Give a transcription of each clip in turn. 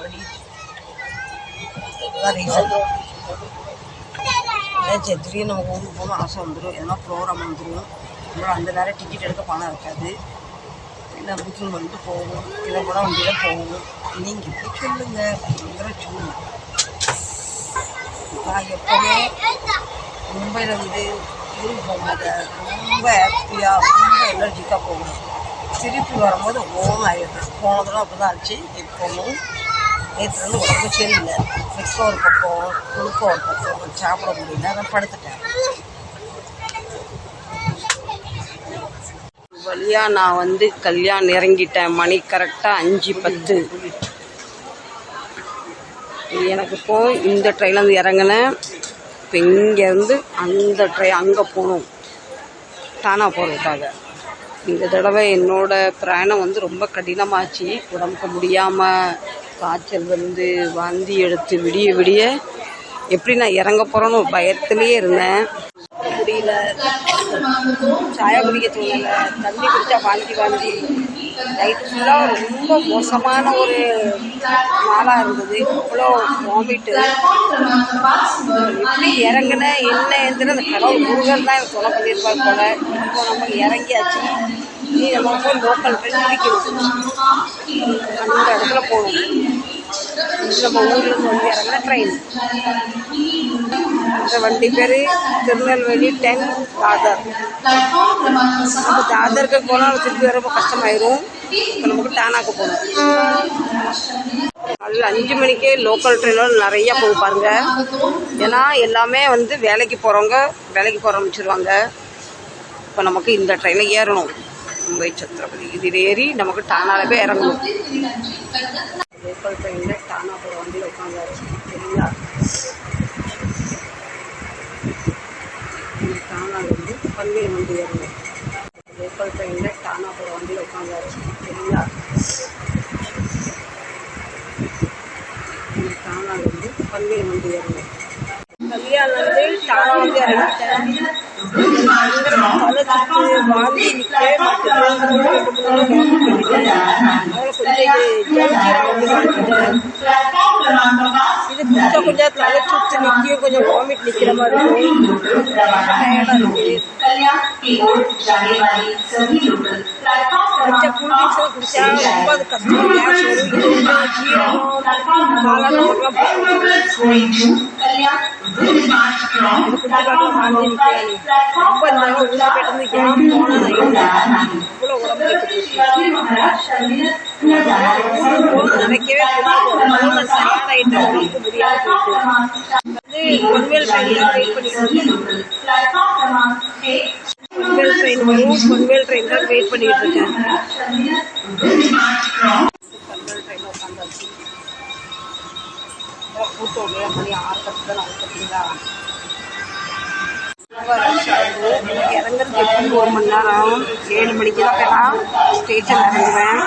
வழி. அதுதான் ரீசன். சரி திடீர்னு நம்ம ஊருக்கு போகணும் ஆசை வந்துடும், எதனா ப்ரோக்ராம் வந்துடும். நம்மளால் அந்த நேரம் டிக்கெட் எடுக்க பணம் இருக்காது. இல்லை புக்கிங் பண்ணிட்டு போகணும், இல்லை கூட வண்டியில் போகணும். நீங்கள் எப்படி சொல்லுங்க அப்படிங்கிற சொல்லுங்க. நான் எப்போவுமே மும்பையில் வந்து ஊருக்கு போகும்போது ரொம்ப ஹாப்பியாக ரொம்ப எனர்ஜிக்காக போகணும். திருப்பி வரும்போது ஓன் ஆகிடுறேன். போனதெல்லாம் அப்படி தான் ஆச்சு. எப்போவும் நேற்று வந்து உடம்பு சரியில்லை. வெக்கம் ஒரு பக்கம், குழுக்கம் ஒரு பக்கம், சாப்பிட முடியல, நான் படுத்துட்டேன். வழியாக நான் வந்து கல்யாணம் இறங்கிட்டேன். மணி கரெக்டாக 5:10. எனக்கு இப்போ இந்த ட்ரெயினில் வந்து இறங்கினேன். இப்போ இங்கேருந்து அந்த அங்கே போகணும், டானா போகிறதுக்காக. இந்த தடவை என்னோடய பிரயாணம் வந்து ரொம்ப கடினமாச்சு. உடம்புக்கு முடியாமல் காய்ச்சல் வந்து வாந்தி எடுத்து விடிய விடிய எப்படி நான் இறங்க போகிறேன்னு ஒரு பயத்துலேயே இருந்தேன். முடியல, சாயா குடிக்க தோணலை, தண்ணி குடித்தா வாந்தி. நைட்டு ஃபுல்லாக ரொம்ப மோசமான ஒரு நாளாக இருந்தது. அவ்வளோ வாமிட்டு. எப்படி இறங்கினேன் என்ன எழுந்துன்னு அந்த கடவுள் முருகன் தான் எனக்கு சொல்ல பண்ணியிருப்பார் போல. இப்போ நம்ம இறங்கியாச்சு. நீ நம்ம போய் லோக்கல் ட்ரெயின் பிடிக்கணும், அந்த இடத்துல போகணும். நம்ம ஊர்லேருந்து வந்து இறங்கின ட்ரெயின். இந்த வண்டி பேர் திருநெல்வேலி 10 தாதர். நம்ம தாதருக்கு போனால் திருப்பி வர ரொம்ப கஷ்டமாயிரும். இப்போ நமக்கு டானாக்கு போகணும். அதில் 5 மணிக்கே லோக்கல் ட்ரெயினில் நிறையா போக பாருங்க. ஏன்னா எல்லாமே வந்து வேலைக்கு போகிறவங்க வேலைக்கு போக ஆரம்பிச்சிருவாங்க. இப்போ நமக்கு இந்த ட்ரெயினில் ஏறணும். மும்பை சத்திரபதி இதில் ஏறி நமக்கு டானாவில் போய் இறங்கணும். லோக்கல் ட்ரெயினில் டானா போகிற வண்டியில் உட்காந்தாச்சு. சரிங்களா, டானாவிலிருந்து பன்வேல் வண்டி ஏறணும். லோக்கல் ட்ரெயினில் டானா போகிற வண்டியில் உட்காந்தாச்சு. சரிங்களா, டானாவிலிருந்து பன்வேல் வண்டி ஏறணும். கல்யாணம்லேருந்து டானா வந்து இறங்கிட்டேன். வாந்தி நிற்கவே மாட்டேங்குது. இது கொஞ்சம் கொஞ்சம் தலை சுற்றி நிற்கும், கொஞ்சம் வாமிட் நிற்கிற மாதிரி இருக்கும். டயர்டாக இருக்குது. கொஞ்சம் கூல்ட்ரிங்க்ஸும் குடித்தா ரொம்ப அது கஷ்டம். கேஸ் வரும், ஜீரணம் காலெல்லாம் வாந்தி நிற்கிறாங்க. ரொம்ப இருந்தாலும் ஊருக்கு போயிட்டு ஏன் போனால் இவ்வளோ உடம்பு நினைக்கவே கூடாது. சரியான ஐட்டம் உடம்புக்கு முடியாமல் போயிட்டு வந்து பன்வேல் ட்ரெயின் வெயிட் பண்ணிட்டு பன்வேல் ட்ரெயின் வரும். பன்வேல் ட்ரெயின் தான் வெயிட் பண்ணிட்டு இருக்கேன். பன்வேல் ட்ரெயின் உட்காந்தாச்சு. கூட்டம் மணி 6:10 தான் ஆகும். பார்த்தீங்களா, எனக்கு இறங்குறதுக்கு எப்படி 1 மணி நேரம். 7 மணிக்கு தான் போய் ஸ்டேஷன் இறங்குவேன்.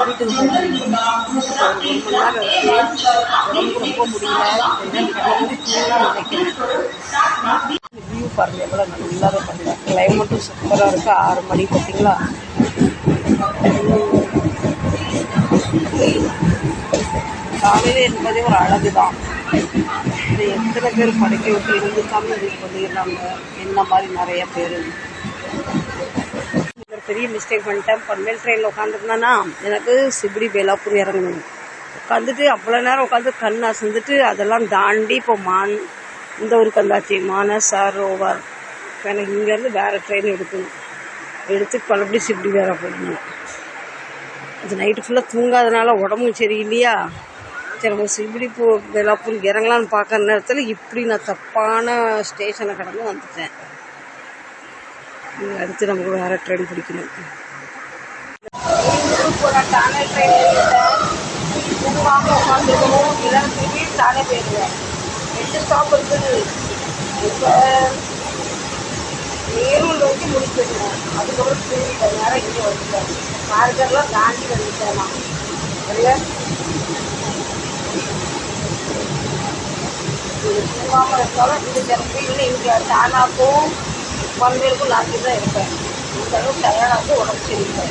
வீட்டுக்கு போய் 1 மணி நேரம் இருக்குது. உடம்புக்கு ரொம்ப முடியல. நினைக்கிறேன். வியூ பாருங்கள் எவ்வளோ நல்லாவே பாருங்க. கிளைமேட்டும் சூப்பராக இருக்குது. 6 மணி பார்த்தீங்களா. காலையில் என்பதே ஒரு அழகு தான். இது எத்தனை பேர் படிக்க விட்டு இருந்துக்காமல் இது பண்ணிடுறாங்க. என்ன மாதிரி நிறைய பேர். ஒரு பெரிய மிஸ்டேக் பண்ணிட்டேன். பன்வேல் ட்ரெயினில் உட்காந்துருந்தேன்னா எனக்கு சிபிடி பேலாப்பூர் இறங்கணும். உட்காந்துட்டு அவ்வளோ நேரம் உட்காந்து கண் அசந்துட்டு அதெல்லாம் தாண்டி இப்போ இந்த ஊருக்கு வந்தாச்சு, மானஸ் ரோவர். இப்போ எனக்கு இங்கேருந்து வேறு ட்ரெயின் எடுக்கணும். எடுத்து பலபடி சிபிடி வேற போடணும். அது நைட்டு ஃபுல்லாக தூங்காதனால உடம்பும் சரியில்லையா. சரி நம்ம சிபிடி பேலாப்பூர் இறங்கலான்னு பார்க்குற நேரத்தில் இப்படி நான் தப்பான ஸ்டேஷனை கடந்து வந்துட்டேன். அடுத்து நமக்கு வேறு ட்ரெயின் பிடிக்கணும். டானே ட்ரெயின் உட்காந்துருக்கணும். இல்லைன்னா திரும்பி டானே போயிடுவேன். 2 ஸ்டாப் இருக்குது. இப்போ நேரூர் நோக்கி முடிச்சிருக்கேன். அதுக்கப்புறம் திரும்பி நேரம் இங்கே வந்துட்டேன். பார்க்கர்லாம் தாண்டி வந்துட்டேன் நான். சரியா, இது தூங்காமல் இருந்தாலும் இது திறந்து இல்லை. இங்கே டானாக்கும் பன்வேலுக்கும் நாளைக்கு தான் இருப்பேன். இந்த அளவுக்கு டயர்டாக உடம்பு சரியில்லை.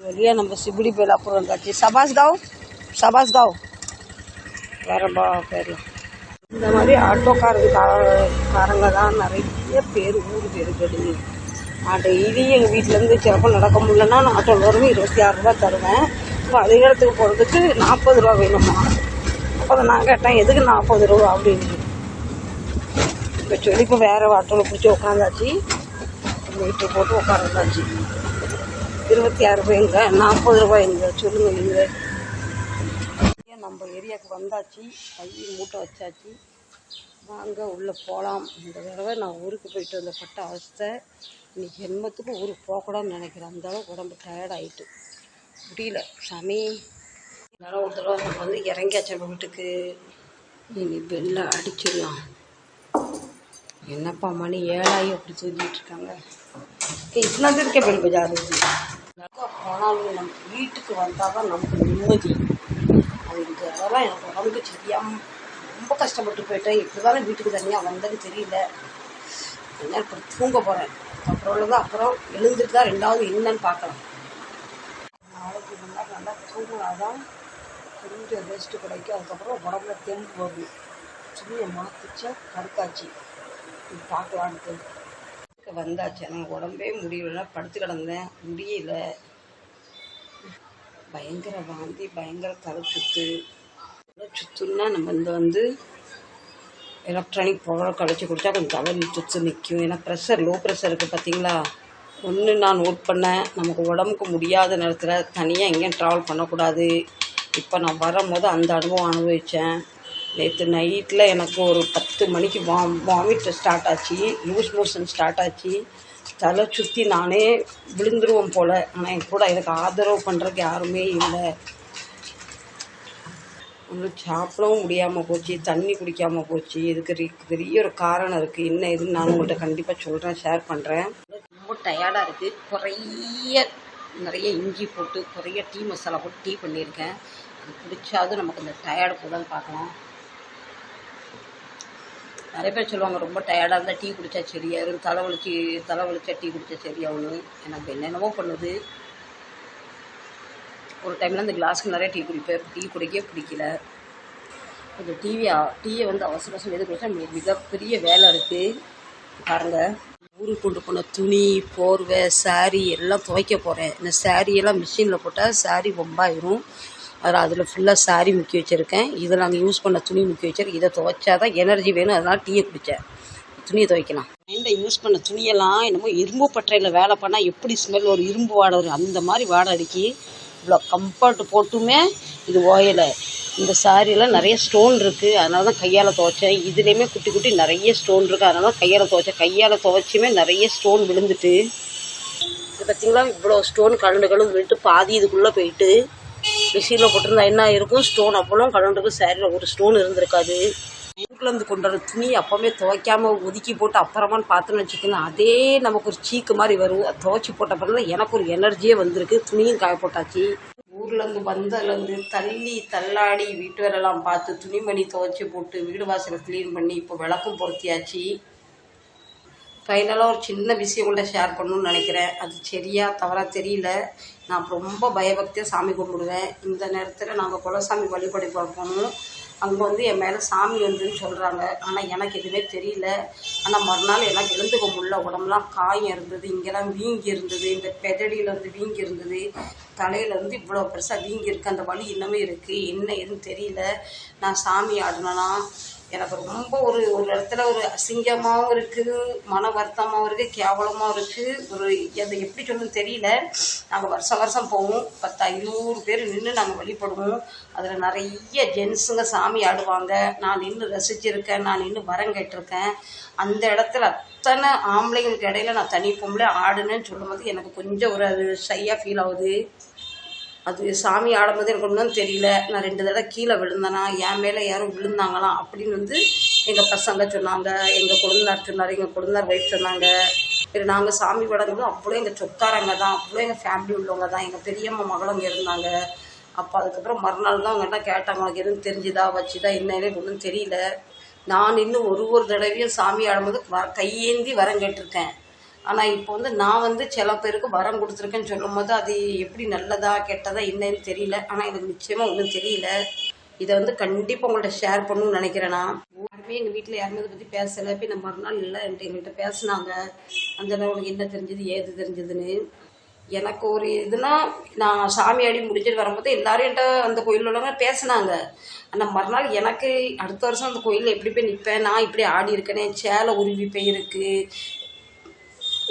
வெளியே நம்ம சிபிடி பேலாப்பூர் வந்தாச்சு. சபாஸ் காவ் சபாஸ் காவ் வேற பேர்லாம். இந்த மாதிரி ஆட்டோக்காரங்க தான் நிறைய பேர் ஊர் பேர் கெடுது. நான் டெய்லி எங்கள் வீட்டிலேருந்து சிறப்பாக நடக்க முடியலன்னா நான் ஆட்டோவில் வரும் 26 ரூபா தருவேன். இப்போ அதே இடத்துக்கு போகிறதுக்கு 40 ரூபா வேணுமா? அப்போ நான் கேட்டேன் எதுக்கு 40 ரூபா அப்படின்னு. இப்போ சொல்லி இப்போ வேறு ஆட்டோவில் பிடிச்சி உட்காந்தாச்சு, மீட்டர் போட்டு உட்காந்தாச்சு. 26 ரூபாய்ங்க, 40 ரூபாய்ங்க, சொல்லுங்கள் நீங்கள். நம்ம ஏரியாவுக்கு வந்தாச்சு, கை மூட்டை வச்சாச்சு, வாங்க உள்ளே போகலாம். இந்த தடவை நான் ஊருக்கு போயிட்டு வந்த பட்ட அவஸ்தை இன்னைக்கு ஜென்மத்துக்கு ஊருக்கு போகக்கூடாதுன்னு நினைக்கிறேன். அந்த அளவுக்கு உடம்பு டயர்ட் ஆகிட்டு முடியல சாமி. அதனால் ஒரு தடவை நம்ம வந்து இறங்கியாச்சு வீட்டுக்கு. இனி வெளில அடிச்சிடலாம். என்னப்பா மணி 7 அப்படி தூங்கிட்டு இருக்காங்க. இத்தனை இருக்கே பெல் பஜார் போனாலும் நம்ம வீட்டுக்கு வந்தால் தான் நமக்கு நிம்மதி. அதுக்கு அதெல்லாம் எனக்கு உடம்புக்கு சரியாமல் ரொம்ப கஷ்டப்பட்டு போயிட்டேன். எப்படி தானே வீட்டுக்கு தனியாக வந்தது தெரியல. என்ன இப்போ தூங்க போகிறேன். அப்புறம் எழுந்துட்டு தான் 2வது என்னன்னு பார்க்கலாம். நாளைக்கு முன்னாடி நல்லா தூங்கினாதான் கொஞ்சம் ரெஸ்ட்டு கிடைக்கும். அதுக்கப்புறம் உடம்புல தெம்பு வரும். துணியை மாற்றிச்சா கடுக்காச்சு பார்க்கலான்ட்டு வந்தாச்சு. எனக்கு உடம்பே முடியல, படுத்து கிடந்தேன், முடியல. பயங்கர வாந்தி, பயங்கர தலை சுத்துன்னா நம்ம இந்த வந்து எலக்ட்ரானிக் பவுடர் கழிச்சு குடித்தா கொஞ்சம் தலை சுத்து நிற்கும். ஏன்னா லோ ப்ரெஷர் இருக்குது பார்த்தீங்களா. ஒன்று நான் நோட் பண்ணேன், நமக்கு உடம்புக்கு முடியாத நேரத்தில் தனியாக எங்கேயும் ட்ராவல் பண்ணக்கூடாது. இப்போ நான் வரும்போது அந்த அனுபவம் அனுபவித்தேன். நேற்று நைட்டில் எனக்கு ஒரு 10 மணிக்கு வாமிட் ஸ்டார்ட் ஆச்சு, லூஸ் மோஷன் ஸ்டார்ட் ஆச்சு, தலை சுற்றி நானே விழுந்துருவோம் போல். ஆனால் என் கூட எனக்கு ஆதரவு பண்ணுறதுக்கு யாருமே இல்லை. ஒன்றும் சாப்பிடவும் முடியாமல் போச்சு, தண்ணி குடிக்காமல் போச்சு. இதுக்கு பெரிய ஒரு காரணம் இருக்குது. என்ன இதுன்னு நான் உங்கள்கிட்ட கண்டிப்பாக சொல்கிறேன், ஷேர் பண்ணுறேன். ரொம்ப டயர்டாக இருக்குது. நிறைய இஞ்சி போட்டு நிறைய டீ மசாலா போட்டு டீ பண்ணியிருக்கேன். அது குடித்தாது நமக்கு இந்த டயர்டு போதான்னு பார்க்கலாம். நிறைய பேர் சொல்லுவாங்க ரொம்ப டயர்டாக இருந்தால் டீ குடித்தா சரியாயிரும், தலைவலிச்சா டீ குடித்தா சரியாகணும். எனக்கு என்னென்னவோ பண்ணுது. ஒரு டைமில் அந்த கிளாஸுக்கு நிறைய டீ குடிப்பேன். டீ குடிக்கவே பிடிக்கல. கொஞ்சம் டீயை வந்து அவசரம் எது குடிச்சா மிகப்பெரிய வேலை இருக்குது பாருங்கள். ஊருக்கு கொண்டு போன துணி, போர்வை, சாரீ எல்லாம் துவைக்க போகிறேன். இந்த சாரியெல்லாம் மிஷினில் போட்டால் சாரீ ரொம்பாயிரும். அதில் ஃபுல்லாக சாரீ முக்கி வச்சுருக்கேன். இதில் நாங்கள் யூஸ் பண்ண துணி முக்கி வச்சுருக்கேன். இதை துவைச்சா தான் எனர்ஜி வேணும். அதனால் டீயை குடித்தேன். துணியை துவைக்கலாம். மைண்டில் யூஸ் பண்ண துணியெல்லாம் என்னமோ இரும்பு பட்டறையில் வேலை பண்ணால் எப்படி ஸ்மெல் ஒரு இரும்பு வாடை வரும், அந்த மாதிரி வாடை அடிக்கி. இவ்வளோ கம்ஃபர்ட் போட்டுமே இது ஓயலை. இந்த சாரியில் நிறைய ஸ்டோன் இருக்குது, அதனால தான் கையால் துவைச்சேன். இதுலேயுமே குட்டி குட்டி நிறைய ஸ்டோன் இருக்குது, அதனால தான் கையால் துவைச்சேன். கையால் துவைச்சுமே நிறைய ஸ்டோன் விழுந்துட்டு. இது பார்த்திங்களா, இவ்வளோ ஸ்டோன் கலண்டு விழுட்டு பாதி இதுக்குள்ளே போயிட்டு. மிஷினில் போட்டிருந்தா என்ன இருக்கும், ஸ்டோன் அவ்வளோ கலண்டுக்கு சாரியில் ஒரு ஸ்டோன் இருந்திருக்காது. வீட்டிலேருந்து கொண்டு வர துணி அப்போவுமே துவைக்காமல் ஒதுக்கி போட்டு அப்புறமான்னு பார்த்தோன்னு வச்சுக்கோங்க, அதே நமக்கு ஒரு சீக்கு மாதிரி வரும். துவைச்சி போட்ட பிறகு எனக்கு ஒரு எனர்ஜியே வந்திருக்கு. துணியும் காய போட்டாச்சு. ஊர்லேருந்து வந்ததுலேருந்து தள்ளாடி வீட்டு வேலைலாம் பார்த்து துணிமணி துவைச்சி போட்டு வீடு வாசலை க்ளீன் பண்ணி இப்போ விளக்கும் பொருத்தியாச்சு. ஃபைனலாக ஒரு சின்ன விஷயம் கூட ஷேர் பண்ணணும்னு நினைக்கிறேன். அது சரியா தவறாக தெரியல. நான் ரொம்ப பயபக்தியாக சாமி கும்பிடுவேன். இந்த நேரத்தில் நாங்கள் குலசாமி வழிபடி பார்ப்போம். அங்கே வந்து என் மேலே சாமி வந்துன்னு சொல்கிறாங்க. ஆனால் எனக்கு எதுவுமே தெரியல. ஆனால் மறுநாள் எனக்கு எழுந்துக்க முடியல. உடம்புலாம் காயம் இருந்தது, இங்கெல்லாம் வீங்கி இருந்தது, இந்த பெதடியில் வந்து வீங்கி இருந்தது, தலையில் வந்து இவ்வளோ பெருசாக வீங்கி இருக்குது. அந்த வலி இன்னமே இருக்குது. என்ன எதுன்னு தெரியல. நான் சாமி ஆடினேன்னா எனக்கு ரொம்ப ஒரு இடத்துல ஒரு அசிங்கமாகவும் இருக்குது, மன வருத்தமாகவும் இருக்குது, கேவலமாகவும் இருக்குது. அதை எப்படி சொல்லணும்னு தெரியல. நாங்கள் வருஷம் போவோம். 10-500 பேர் நின்று நாங்கள் வழிபடுவோம். அதில் நிறைய ஜென்ஸுங்க சாமி ஆடுவாங்க. நான் நின்று ரசிச்சிருக்கேன், நான் நின்று வரம் கேட்டிருக்கேன். அந்த இடத்துல அத்தனை ஆம்பளைங்களுக்கு இடையில நான் தனி பொம்பளை ஆடுனேன்னு சொல்லும்போது எனக்கு கொஞ்சம் ஒரு அது ஷையாக ஃபீல் ஆகுது. அது சாமி ஆடும்போது எனக்கு ஒன்றும் தெரியல. நான் 2 தடவை கீழே விழுந்தேனா, என் மேலே யாரும் விழுந்தாங்களாம் அப்படின்னு வந்து எங்கள் பசங்க சொன்னாங்க, எங்கள் கொழுந்தார் சொன்னார், எங்கள் கொழுந்தார் ஒய்ஃப் சொன்னாங்க. சரி, நாங்கள் சாமி வணங்கும்போது அவ்வளோ எங்கள் சொத்தாரங்க தான், அவ்வளோ எங்கள் ஃபேமிலி உள்ளவங்க தான். எங்கள் பெரியம்மா மகளும் இங்கே இருந்தாங்க. அப்போ அதுக்கப்புறம் மறுநாள் தான் அவங்கள்ட்ட கேட்டாங்க, உனக்கு எதுவும் தெரிஞ்சுதா வச்சுதா என்னன்னு ஒன்றும் தெரியல. நான் இன்னும் ஒரு தடவையும் சாமி ஆடும்போது கையேந்தி வரம் கேட்டிருக்கேன். ஆனால் இப்போ வந்து நான் வந்து சில பேருக்கு வரம் கொடுத்துருக்கேன்னு சொல்லும் போது அது எப்படி நல்லதா கெட்டதா என்னன்னு தெரியல. ஆனால் எனக்கு நிச்சயமாக ஒன்றும் தெரியல. இதை வந்து கண்டிப்பாக உங்கள்கிட்ட ஷேர் பண்ணணும்னு நினைக்கிறேன். நான் யாருமே எங்கள் வீட்டில் யாருமே இதை பற்றி பேசலை. இப்போ இந்த மறுநாள் இல்லை எங்கள்கிட்ட பேசினாங்க, அந்த உனக்கு என்ன தெரிஞ்சது ஏது தெரிஞ்சதுன்னு. எனக்கு ஒரு இதுனா, நான் சாமி ஆடி முடிஞ்சிட்டு வரும்போது எல்லாரும் என்கிட்ட அந்த கோயிலில் உள்ளவங்க பேசினாங்க. ஆனால் மறுநாள் எனக்கு அடுத்த வருஷம் அந்த கோயிலில் எப்படி போய் நிற்பேன், நான் இப்படி ஆடி இருக்கேனே, சேலை உருவி போயிருக்கு,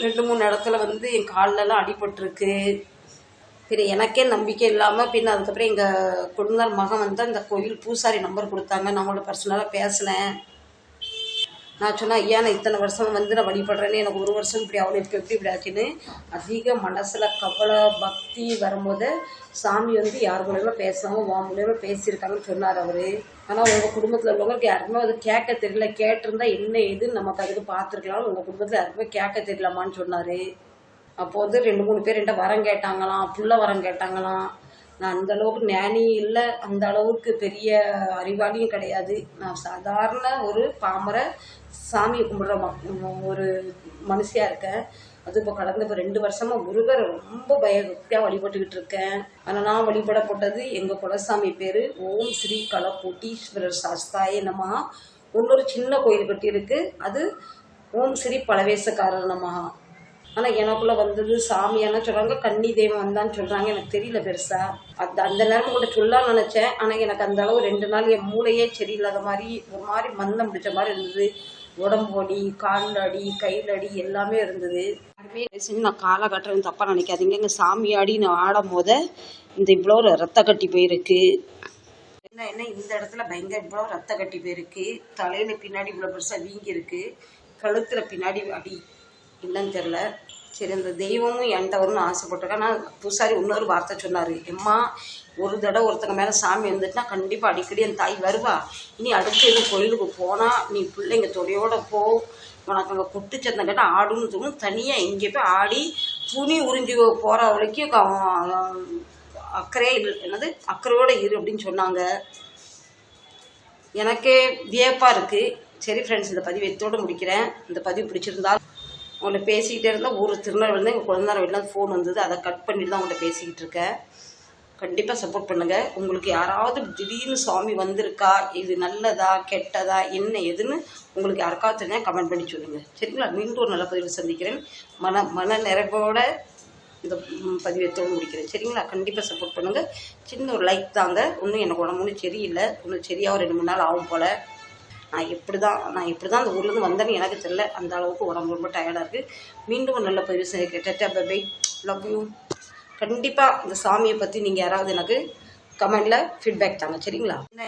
2-3 இடத்துல வந்து என் கால்லெல்லாம் அடிபட்டிருக்கு. பின்ன எனக்கே நம்பிக்கை இல்லாமல் பின்ன அதுக்கப்புறம் எங்கள் கொழுந்தனார் மகன் வந்து அந்த கோயில் பூசாரி நம்பர் கொடுத்தாங்க. நான் அவங்களோட பர்சனலாக பேசினேன். நான் சொன்னேன், ஐயா நான் இத்தனை வருஷம் வந்து நான் வழிபடுறேன்னு, எனக்கு ஒரு வருஷம் இப்படி அவ்வளோ இப்போ எப்படி இப்படி ஆச்சுன்னு. அதிக மனசில் கவலை பக்தி வரும்போது சாமி வந்து யார் மூலியமாக பேசுவாங்க, உன் மூலியமாக பேசியிருக்காங்கன்னு சொன்னார் அவர். ஆனால் உங்கள் குடும்பத்தில் உள்ளவங்களுக்கு யாருக்குமே அது கேட்க தெரியல. கேட்டிருந்தா என்ன ஏதுன்னு நமக்கு அதுக்கு பார்த்துருக்கலாம். உங்கள் குடும்பத்தில் யாருக்குமே கேட்க தெரியலாமான்னு சொன்னார். அப்போது வந்து 2-3 பேர் என்கிட்ட வரம் கேட்டாங்களாம், புள்ள வரம் கேட்டாங்களாம். நான் அந்த அளவுக்கு ஞானி இல்லை, அந்த அளவுக்கு பெரிய அறிவாளியும் கிடையாது. நான் சாதாரண ஒரு பாமர சாமியை கும்பிட்ற ஒரு மனுஷியாக இருக்கேன். அது இப்போ கடந்த இப்போ 2 வருஷமாக முருகரை ரொம்ப பயபக்தியாக வழிபட்டுக்கிட்டு இருக்கேன். ஆனால் நான் வழிபடப்பட்டது எங்கள் குலசாமி பேர் ஓம் ஸ்ரீ கலகோட்டீஸ்வரர் சாஸ்தாய நமஹா. இன்னொரு சின்ன கோயில் கட்டியிருக்கு, அது ஓம் ஸ்ரீ பலவேசக்காரர் நமஹா. ஆனால் எனக்குள்ளே வந்தது சாமி என்ன சொல்கிறாங்க, கன்னி தெய்வம் வந்தான்னு சொல்கிறாங்க. எனக்கு தெரியல பெருசாக. அந்த நேரம் கூட சொல்லலாம்னு நினச்சேன். ஆனால் எனக்கு அந்த அளவு 2 நாள் என் மூளையே சரியில்லாத மாதிரி ஒரு மாதிரி மந்தம் பிடிச்ச மாதிரி இருந்தது. உடம்பு அடி, கால் அடி, கையில் அடி எல்லாமே இருந்தது. யாருமே செஞ்சு நான் காலை கட்டுறேன்னு தப்பாக நினைக்காதீங்க. எங்கள் சாமி ஆடி நான் ஆடும் போது இந்த இவ்வளோ ரத்த கட்டி போயிருக்கு. என்ன இந்த இடத்துல பயங்கர இவ்வளோ ரத்த கட்டி போயிருக்கு. தலையில் பின்னாடி இவ்வளோ பெருசாக வீங்கியிருக்கு. கழுத்தில் பின்னாடி அடி இல்லைன்னு தெரில. சரி, அந்த தெய்வமும் என்கிட்ட வரும்னு ஆசைப்பட்டிருக்கேன். ஆனால் பூசாரி இன்னொரு வார்த்தை சொன்னார், எம்மா ஒரு தடவை ஒருத்தங்க மேலே சாமி வந்துட்டுனா கண்டிப்பாக அடிக்கடி என் தாய் வருவா. இனி அடுத்து எதுவும் கோயிலுக்கு போனால் நீ பிள்ளைங்க தொடையோடு போ, உனக்கு அங்கே குட்டு சந்தம் கேட்டால் ஆடுன்னு தோணும், தனியாக எங்கே போய் ஆடி துணி உறிஞ்சி போகிற வரைக்கும் அக்கறையே இல்லை, என்னது அக்கறையோடு இரு அப்படின்னு சொன்னாங்க. எனக்கே வியப்பாக இருக்குது. சரி ஃப்ரெண்ட்ஸ், இந்த பதிவு எத்தோடு முடிக்கிறேன். இந்த பதிவு பிடிச்சிருந்தால் உங்கள்ட்ட பேசிக்கிட்டே இருந்தால் ஒரு திருநெல்வேலியில் எங்கள் குழந்தைற வீட்டில் ஃபோன் வந்தது, அதை கட் பண்ணிட்டு தான் உங்கள்கிட்ட பேசிக்கிட்டு இருக்கேன். கண்டிப்பாக சப்போர்ட் பண்ணுங்கள். உங்களுக்கு யாராவது திடீர்னு சுவாமி வந்திருக்கா, இது நல்லதா கெட்டதா என்ன எதுன்னு உங்களுக்கு யாருக்காவது தெரிஞ்சால் கமெண்ட் பண்ணி சொல்லுங்கள். சரிங்களா? மீண்டும் ஒரு நல்ல பதிவில் சந்திக்கிறேன். மன நிறைவோட இந்த பதிவத்தோடு முடிக்கிறேன். சரிங்களா? கண்டிப்பாக சப்போர்ட் பண்ணுங்கள். சின்ன ஒரு லைக் தாங்க. ஒன்றும் எனக்கு உடம்பு சரியில்லை, ஒன்றும் சரியாக ஒரு 2-3 நாள் ஆகும் போல். நான் எப்படி தான் அந்த ஊர்லேருந்து வந்தேன்னு எனக்கு தெரியல. அந்த அளவுக்கு உடம்பு ரொம்ப டயர்டாக இருக்குது. மீண்டும் ஒரு நல்ல பதிவு செய்ய பை. Love you. கண்டிப்பாக இந்த சாமியை பற்றி நீங்கள் யாராவது எனக்கு கமெண்டில் ஃபீட்பேக் தாங்க. சரிங்களா?